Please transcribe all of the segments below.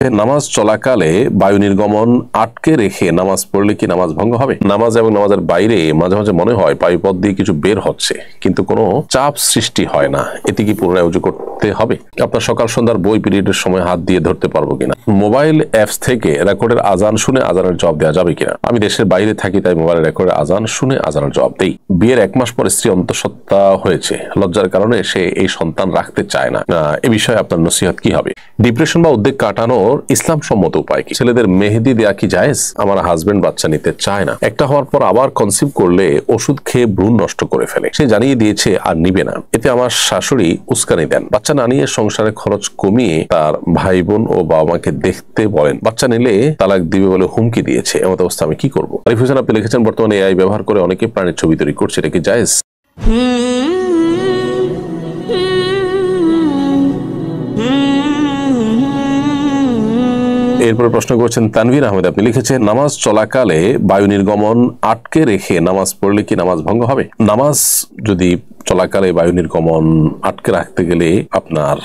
নামাজ চলাকালে বায়ু নির্গমন আটকে রেখে নামাজ পড়লে কি নামাজ ভঙ্গ হবে? নামাজ এবং নামাজের বাইরে মাঝে মাঝে মনে হয় বায়ুপথ দিয়ে কিছু বের হচ্ছে, কিন্তু কোনো চাপ সৃষ্টি হয় না। এটি কি পুনরায় উজু করতে হবে? আপনার সকাল সন্ধ্যার বই পিরিয়ডের সময় হাত দিয়ে ধরতে পারবো কিনা? মোবাইল অ্যাপস থেকে রেকর্ডের আজান শুনে আজানের জবাব দেওয়া যাবে কিনা? আমি দেশের বাইরে থাকি, তাই মোবাইল রেকর্ডের আজান শুনে আজানের জবাব দেই। বিয়ের 1 মাস পর স্ত্রী অন্তঃসত্ত্বা হয়েছে, লজ্জার কারণে সে এই সন্তান রাখতে চায় না। এ বিষয়ে আপনার নসিহত কি হবে? ডিপ্রেশন বা উদ্বেগ কাটানোর ইসলাম সম্মত উপায় কি? ছেলেদের মেহেদি দেয়া কি জায়েজ? আমার হাজবেন্ড বাচ্চা নিতে চায় না, একটা হওয়ার পর আবার কনসিভ করলে ওষুধ খেয়ে ভ্রূণ নষ্ট করে ফেলে, সে জানিয়ে দিয়েছে আর নিবে না। এতে আমার শাশুড়ি উস্কানি দেন, বাচ্চা না নিয়ে সংসারে খরচ কমিয়ে তার ভাই বোন ও বাবা মাকে দেখতে বলেন, বাচ্চা নিলে তালাক দিবে বলে হুমকি দিয়েছে। এমত অবস্থা আমি কি করবো? আরিফ হোসেন আপনি লিখেছেন, বর্তমানে এআই ব্যবহার করে অনেকে প্রাণীর ছবি তৈরি করছে, এটা কি জায়েজ? এরপরে প্রশ্ন করছেন তানভীর আহমেদ, আপনি লিখেছেন, নামাজ চলাকালে বায়ু নির্গমন আটকে রেখে নামাজ পড়লে কি নামাজ ভঙ্গ হবে? নামাজ যদি চলাকালে বায়ু নির্গমন আটকে রাখতে গেলে আপনার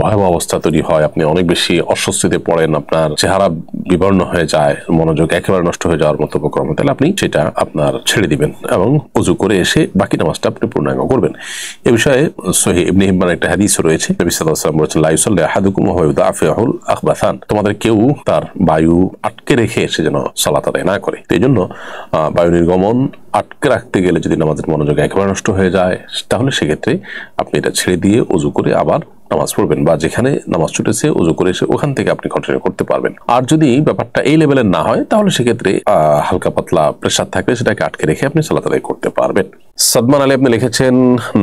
ভয়াবহ অবস্থা তৈরি হয়, আপনি অনেক বেশি অস্বস্তিতে পড়েন, আপনার চেহারা বিবর্ণ হয়ে যায়, মনোযোগ একেবারে নষ্ট হয়ে যাওয়ার মতো উপক্রম, তাহলে আপনি সেটা আপনার ছেড়ে দিবেন এবং ওযু করে এসে বাকি নামাজটা আপনি পূর্ণাঙ্গ করবেন। এ বিষয়ে সহিহ ইবনে হিব্বানের একটা হাদিস রয়েছে, নবী সাল্লাল্লাহু আলাইহি ওয়াসাল্লাম বলেছেন, লা ইউসাল্লি আহাদুকুম ওয়া হুয়া ইউদাফিউল আখবাসান, তোমাদের কেউ তার বায়ু আটকে রেখে সে যেন সালাত আদায় না করে। তো এই জন্য বায়ু নির্গমন আটকে রাখতে গেলে যদি নামাজের মনোযোগ একেবারে নষ্ট হয়ে যায়, তাহলে সেক্ষেত্রে আপনি এটা ছেড়ে দিয়ে ওযু করে আবার নামাজ পড়বেন, বা যেখানে নামাজ ছুটেছে ওযু করে এসে ওখান থেকে আপনি কন্টিনিউ করতে পারবেন। আর যদি ব্যাপারটা এই লেভেলের না হয়, তাহলে সেক্ষেত্রে হালকা পাতলা প্রেসার থাকলে সেটাকে আটকে রেখে আপনি সালাত আদায় করতে পারবেন। সাদমান আলী আপনি লিখেছেন,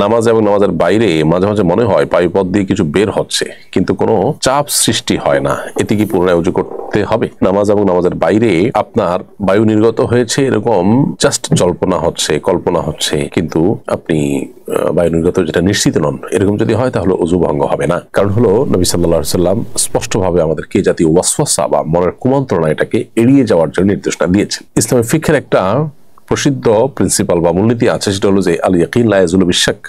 নামাজ এবং নামাজের বাইরে মাঝে মাঝে মনে হয় বায়ুপথ দিয়ে কিছু বের হচ্ছে, কিন্তু কোনো চাপ সৃষ্টি হয় না। এটি কি পুনরায় উজু করতে হবে? নামাজ এবং নামাজের বাইরে আপনার বায়ু নির্গত হয়েছে, এরকম জাস্ট জল্পনা হচ্ছে, কল্পনা হচ্ছে, কিন্তু আপনি বায়ু নির্গত যেটা নিশ্চিত নন, এরকম যদি হয় তাহলে ওযু ভঙ্গ হবে না। কারণ হলো নবী সাল্লাল্লাহু আলাইহি ওয়াসাল্লাম স্পষ্টভাবে আমাদেরকে জাতীয় ওয়াসওয়াসা বা মনের কুমন্ত্রণা এটাকে এড়িয়ে যাওয়ার জন্য নির্দেশনা দিয়েছেন। ইসলামের ফিকহের একটা প্রসিদ্ধ প্রিন্সিপাল বা মূলনীতি আছে, সেটা হলো যে আল ইয়াকিন লা ইয়াজুলু বিশাক,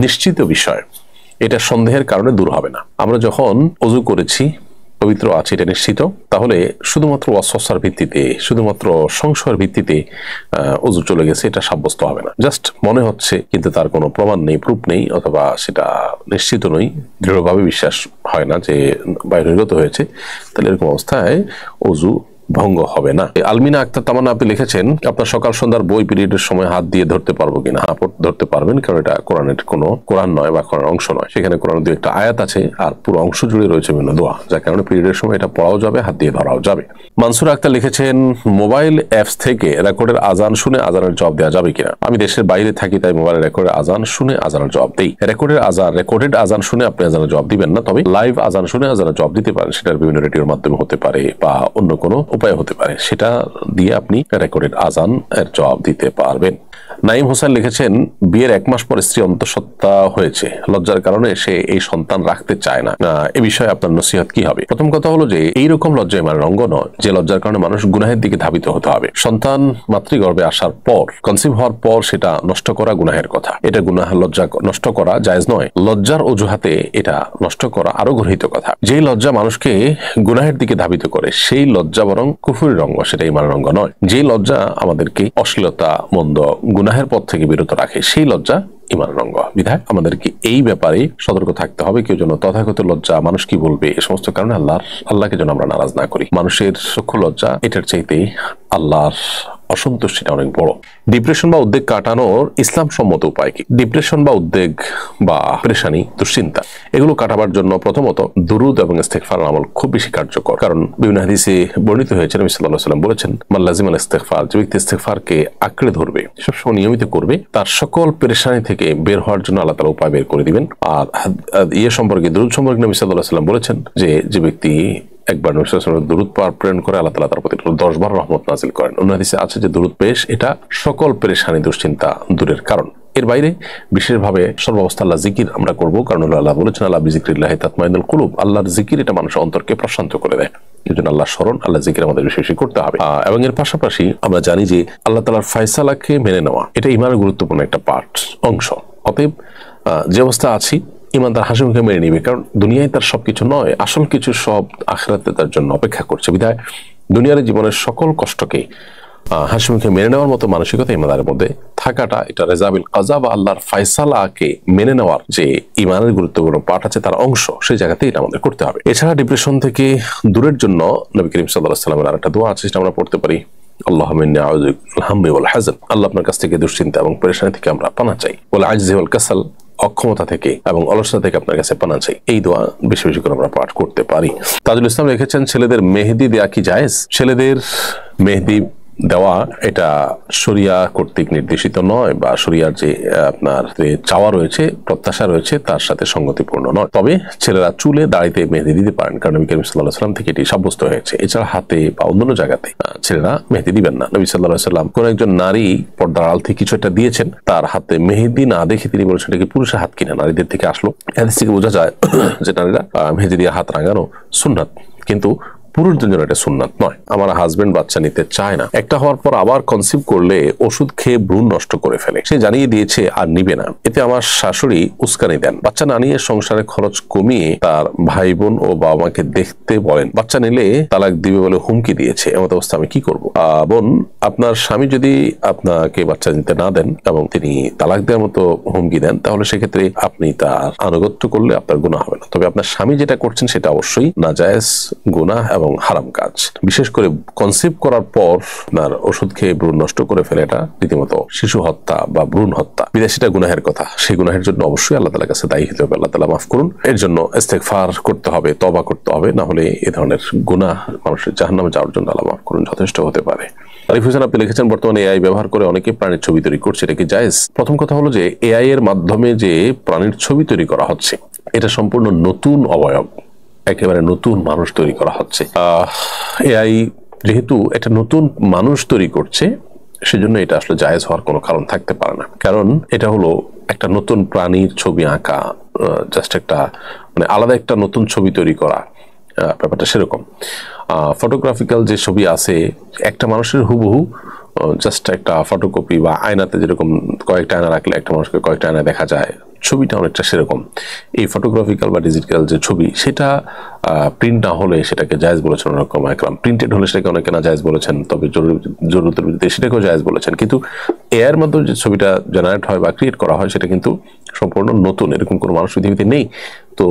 নিশ্চিত বিষয় এটা সন্দেহের কারণে দূর হবে না। আমরা যখন ওযু করেছি, পবিত্র আছে এটা নিশ্চিত, তাহলে শুধুমাত্র ওয়াসওয়াসার ভিত্তিতে, শুধুমাত্র সংশয়ের ভিত্তিতে ওযু চলে গেছে এটা সাব্যস্ত হবে না। জাস্ট মনে হচ্ছে, কিন্তু তার কোনো প্রমাণ নেই, প্রুফ নেই, অথবা সেটা নিশ্চিত নই, দৃঢ়ভাবে বিশ্বাস হয় না যে বায়ু নির্গত হয়েছে, তাহলে এরকম অবস্থায় ওযু ভঙ্গ হবে না। আলমিনা আক্তার তামান্না আপনি লিখেছেন, আপনার সকাল সন্ধ্যার বই পিরিয়ডের সময় হাত দিয়ে ধরতে পারবো কিনা? ধরতে পারবেন, কারণ এটা কোরআন নয় বা কোরআন অংশ নয়, সেখানে কোরআনের 2-1টা আয়াত আছে, আর পুরো অংশ জুড়ে রয়েছে বিভিন্ন দোয়া, যার কারণে পিরিয়ডের সময় এটা পড়াও যাবে, হাত দিয়ে ধরাও যাবে। মানসুর আক্তার লিখেছেন, মোবাইল অ্যাপস থেকে রেকর্ডের আজান শুনে আজানের জবাব দেওয়া যাবে কিনা? আমি দেশের বাইরে থাকি, তাই মোবাইল রেকর্ডের আজান শুনে আজানের জবাব দেই। রেকর্ডেড আজান শুনে আপনি আজানের জবাব দিবেন না, তবে লাইভ আজান শুনে আজানের জবাব দিতে পারেন। সেটার বিভিন্ন রেডিওর মাধ্যমে হতে পারে বা অন্য কোনো উপায় হতে পারে, সেটা দিয়ে আপনি রেকর্ডেড আজান এর জবাব দিতে পারবেন। নাইম হোসেন লিখেছেন, বিয়ের 1 মাস পর স্ত্রী অন্তঃসত্ত্বা হয়েছে, লজ্জার কারণে সে এই সন্তান রাখতে চায় না। এ বিষয়ে আপনার নসিহত কি হবে? প্রথম কথা হলো যে এইরকম লজ্জা ইমানের অঙ্গ নয়, যে লজ্জার কারণে মানুষ গুনাহের দিকে ধাবিত হতে হবে। সন্তান মাতৃগর্ভে আসার পর, কনসিভ হওয়ার পর সেটা নষ্ট করা গুনাহের কথা, এটা গুনাহ। লজ্জা নষ্ট করা জায়েজ নয়, লজ্জার অজুহাতে এটা নষ্ট করা আরো গর্হিত কথা। যেই লজ্জা মানুষকে গুনাহের দিকে ধাবিত করে, সেই লজ্জা বরং কুফরের অঙ্গ, সেটা ইমানের অঙ্গ নয়। যেই লজ্জা আমাদেরকে অশ্লীলতা, মন্দ, গুনাহের পথ থেকে বিরত রাখে, সেই লজ্জা ইমানের অঙ্গ। বিধায় আমাদেরকে এই ব্যাপারে সতর্ক থাকতে হবে, কেউ যেন তথাগত লজ্জা, মানুষ কি বলবে, এ সমস্ত কারণে আল্লাহকে যেন আমরা নারাজ না করি। মানুষের চক্ষু লজ্জা, এটার চাইতে আল্লাহর অসন্তুষ্টিটা অনেক বড়। ডিপ্রেশন বা উদ্বেগ কাটানোর ইসলাম সম্মত উপায় কি? ডিপ্রেশন বা উদ্বেগ বা পেরেশানি, দুশ্চিন্তা, এগুলো কাটাবার জন্য প্রথমত দুরুদ এবং ইস্তেগফার আমল খুব বেশি কার্যকর। কারণ বিভিন্ন হাদিসে বর্ণিত হয়েছে, নবী সাল্লাল্লাহু আলাইহি ওয়াসাল্লাম বলেছেন, মান লাজিমাল ইস্তেগফার, যে ব্যক্তি ইস্তেগফারকে আঁকড়ে ধরবে, সবসময় নিয়মিত করবে, তার সকল পেরেশানি থেকে বের হওয়ার জন্য আল্লাহ তাআলা উপায় বের করে দিবেন। আর দুরুদ সম্পর্কে নবী সাল্লাল্লাহু আলাইহি ওয়াসাল্লাম বলেছেন যে ব্যক্তি একবার নবী সাল্লাল্লাহু আলাইহি ওয়াসাল্লাম দুরুদ প্রেরণ করে, আল্লাহ তাআলা তার প্রতি 10 বার রহমত নাযিল করেন। অন্য হাদিসে আছে যে দুরুদ পেশ এটা সকল পেরেশানি, দুশ্চিন্তা দূরের কারণ। এর বাইরে বিশেষভাবে সর্বাবস্থা আল্লাহ জিকির আমরা করব, কারণ আল্লাহ বলেছেন, আল্লাহ বিযিকরিল্লাহি তাতমাইন্নুল কুলুব, আল্লাহর জিকির এটা মানুষের অন্তরকে প্রশান্ত করে দেয়। এই জন্য আল্লাহ স্মরণ, আল্লাহ জিকির আমাদের বেশি বেশি করতে হবে। এবং এর পাশাপাশি আমরা জানি যে আল্লাহ তাআলার ফয়সালাকে মেনে নেওয়া, এটা ইমানের গুরুত্বপূর্ণ একটা পার্ট, অংশ। অতএব যে অবস্থা আছি ইমানদার হাসি মুখে মেনে নিবে, কারণ দুনিয়ায় তার সবকিছু নয়, আসল কিছু সব আখিরাতে তার জন্য অপেক্ষা করছে। বিধায় দুনিয়ার জীবনের সকল কষ্টকে হাসি মুখে মেনে নেওয়ার মতো মানসিকতা ইমানদারের মধ্যে থাকাটা, এটা রেজাবিল কাজা বা আল্লাহর ফায়সালাকে মেনে নেওয়ার যে ইমানের গুরুত্বপূর্ণ পার্ট আছে তার অংশ, সেই জায়গাতেই এটা আমাদের করতে হবে। এছাড়া ডিপ্রেশন থেকে দূরের জন্য নবী করিম সাল্লাল্লাহু আলাইহি ওয়াসাল্লামের আরেকটা দোয়া আছে, যেটা আমরা পড়তে পারি, আল্লাহুম্মা ইন্নী আউযু বিল হাম্মি ওয়াল হাযান। আল্লাহ আপনার কাছ থেকে দুশ্চিন্তা এবং পেরেশানি থেকে আমরা পানাহ চাই। ওয়াল আজজি ওয়াল কাসাল, অক্ষমতা থেকে এবং অলসতা থেকে আপনার কাছে পানাহ চাই। এই দোয়া বেশি বেশি করে আমরা পাঠ করতে পারি। তাজুল ইসলাম লিখেছেন, ছেলেদের মেহেদি দেয়া কি জায়েজ? ছেলেদের মেহেদি দেওয়া এটা শরিয়া কর্তৃক নির্দেশিত নয়, বা শরিয়ার যে আপনার চাওয়া রয়েছে, প্রত্যাশা রয়েছে, তার সাথে সঙ্গতিপূর্ণ নয়। তবে ছেলেরা চুলে দাড়িতে মেহেদি দিতে পারেন, কারণ নবী করিম সাল্লাল্লাহু আলাইহি ওয়াসাল্লাম থেকে এটি সাব্যস্ত হয়েছে। এছাড়া হাতে বা অন্যান্য জায়গাতে ছেলেরা মেহেদি দিবেন না। নবী সাল্লাল্লাহু আলাইহি ওয়াসাল্লাম কোন একজন নারী পর্দার আড়াল থেকে কিছু একটা দিয়েছেন, তার হাতে মেহেদি না দেখে তিনি বলেছেন এটা কি পুরুষের হাত কিনা, নারীদের থেকে আসলো। হাদিস থেকে বোঝা যায় যে নারীরা মেহেদি দিয়ে হাত রাঙানো সুন্নাত, কিন্তু পুরুষদের জন্য এটা সুন্নাত নয়। আমার হাজবেন্ড বাচ্চা নিতে চায় না, একটা হওয়ার পর আবার কনসিভ করলে ওষুধ খেয়ে ভ্রূণ নষ্ট করে ফেলে, সে জানিয়ে দিয়েছে আর নিবে না। এতে আমার শাশুড়ি উস্কানি দেন, বাচ্চা না নিয়ে সংসারে খরচ কমিয়ে তার ভাই বোন ও বাবা মাকে দেখতে বলেন, বাচ্চা নিলে তালাক দিবে বলে হুমকি দিয়েছে। এমন অবস্থা আমি কি করবো? বোন, আপনার স্বামী যদি আপনাকে বাচ্চা নিতে না দেন এবং তিনি তালাক দেওয়ার মতো হুমকি দেন, তাহলে সেক্ষেত্রে আপনি তার আনুগত্য করলে আপনার গুনাহ হবে না। তবে আপনার স্বামী যেটা করছেন সেটা অবশ্যই নাজায়েজ গুনাহ এবং হারাম কাজ। বিশেষ করে কনসিভ করার পর আপনার ওষুধ খেয়ে ভ্রূণ নষ্ট করে ফেলে, এটা রীতিমতো শিশু হত্যা বা ভ্রূণ হত্যা। বিদেশিটা গুনাহের কথা, সেই গুনাহের জন্য অবশ্যই আল্লাহ তাআলার কাছে দায়ী হতে হবে। আল্লাহ তাআলা মাফ করুন। এর জন্য ইস্তেগফার করতে হবে, তওবা করতে হবে, না হলে এই ধরনের গুনাহ মানুষের জাহান্নামে যাওয়ার জন্য আল্লাহ মাফ করুন যথেষ্ট হতে পারে। আরিফ হোসেন আপনি লিখেছেন, বর্তমানে এআই ব্যবহার করে অনেকে প্রাণীর ছবি তৈরি করছে, এটা কি জায়েজ? প্রথম কথা হলো যে এআই এর মাধ্যমে যে প্রাণীর ছবি তৈরি করা হচ্ছে, এটা সম্পূর্ণ নতুন অবয়ব, একেবারে নতুন মানুষ তৈরি করা হচ্ছে। এআই যেহেতু একটা নতুন মানুষ তৈরি করছে, সেজন্য এটা আসলে জায়েজ হওয়ার কোনো কারণ থাকতে পারে না। কারণ এটা হলো একটা নতুন প্রাণীর ছবি আঁকা, জাস্ট একটা মানে আলাদা একটা নতুন ছবি তৈরি করা, ব্যাপারটা সেরকম। ফটোগ্রাফিক্যাল যে ছবি আছে, একটা মানুষের হুবহু জাস্ট একটা ফটোকপি, বা আয়নাতে যেরকম কয়েকটা আয়না রাখলে একটা মানুষকে কয়েকটা আয়না দেখা যায়, ছবিটা অনেকটা সেরকম। এই ফটোগ্রাফিক্যাল বা ডিজিটাল যে ছবি, সেটা প্রিন্ট না হলে সেটাকে জায়েজ বলেছেন অনেক একরাম, প্রিন্টেড হলে সেটাকে অনেকে না জায়েজ বলেছেন, তবে জরুরতের ভিত্তিতে সেটাকেও জায়েজ বলেছেন। কিন্তু এআইয়ের মাধ্যমে যে ছবিটা জেনারেট হয় বা ক্রিয়েট করা হয়, সেটা কিন্তু সম্পূর্ণ নতুন, এরকম কোনো মানুষ পৃথিবীতে নেই। তো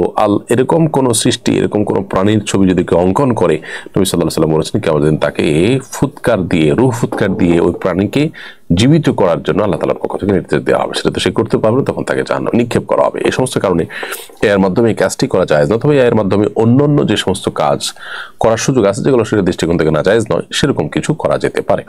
এরকম কোন সৃষ্টি, এরকম কোন প্রাণীর ছবি যদি কেউ অঙ্কন করে, নবী সাল্লাল্লাহু আলাইহি ওয়াসাল্লাম বলেছেন কিয়ামতের দিন তাকে ফুৎকার দিয়ে, রূহ ফুৎকার দিয়ে ওই প্রাণীকে জীবিত করার জন্য আল্লাহ তাআলার পক্ষ থেকে নির্দেশ দেওয়া হবে। সেটা তো সে করতে পারবে, তখন তাকে জাহান্নামে নিক্ষেপ করা হবে। এই সমস্ত কারণে এর মাধ্যমে এই কাজটি করা জায়েজ না। তবে এর মাধ্যমে অন্যান্য যে সমস্ত কাজ করার সুযোগ আছে, যেগুলো সেটা দৃষ্টিকোণ থেকে না জায়েজ নয়, সেরকম কিছু করা যেতে পারে।